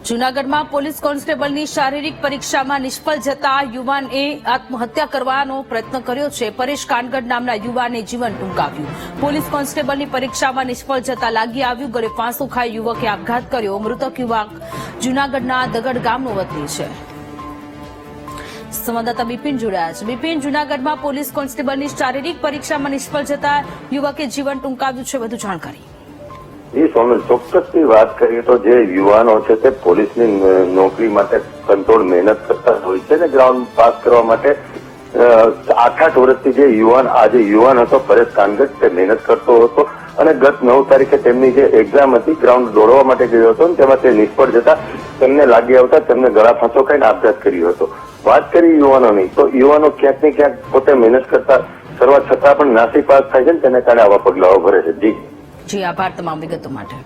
જૂનાગઢમાં પોલીસ કોન્સ્ટેબલની શારીરિક પરીક્ષામાં નિષ્ફળ જતા યુવાને આત્મહત્યા કરવાનો પ્રયત્ન કર્યો છે. પરેશ કાનગડ નામના યુવાને જીવન ટૂંકાવ્યું. પોલીસ કોન્સ્ટેબલની પરીક્ષામાં નિષ્ફળ જતા લાગી આવ્યું. ગળે ફાંસો ખાઈ યુવકે આપઘાત કર્યો. મૃતક યુવક જૂનાગઢના દગડ ગામનો વતની છે. સંવાદદાતા બિપિન જોડાયા છે. બિપિન, જૂનાગઢમાં પોલીસ કોન્સ્ટેબલની શારીરિક પરીક્ષામાં નિષ્ફળ જતા યુવકે જીવન ટૂંકાવ્યું છે. વધુ જાણકારી. સોનલ, ચોક્કસની વાત કરીએ તો જે યુવાનો છે તે પોલીસની નોકરી માટે કંટ્રોલ મહેનત કરતા હોય છે ને ગ્રાઉન્ડ પાસ કરવા માટે 8 વર્ષથી જે યુવાન હતો પરેશ કાનગડ, તે મહેનત કરતો હતો અને ગત 9 તારીખે તેમની જે એક્ઝામ હતી ગ્રાઉન્ડ દોડવા માટે ગયો હતો તેમાં તે નિષ્ફળ જતા તેમને લાગી આવતા તેમને ગળા ફાંસો ખાઈને આપઘાત કર્યો હતો. વાત કરી યુવાનોની તો યુવાનો ક્યાંક ને ક્યાંક પોતે મહેનત કરતા કરવા છતાં પણ નાસી પાસ થાય છે ને તેને કારણે આવા પગલાઓ ભરે છે. જી આભાર તમામ વિગતો માટે.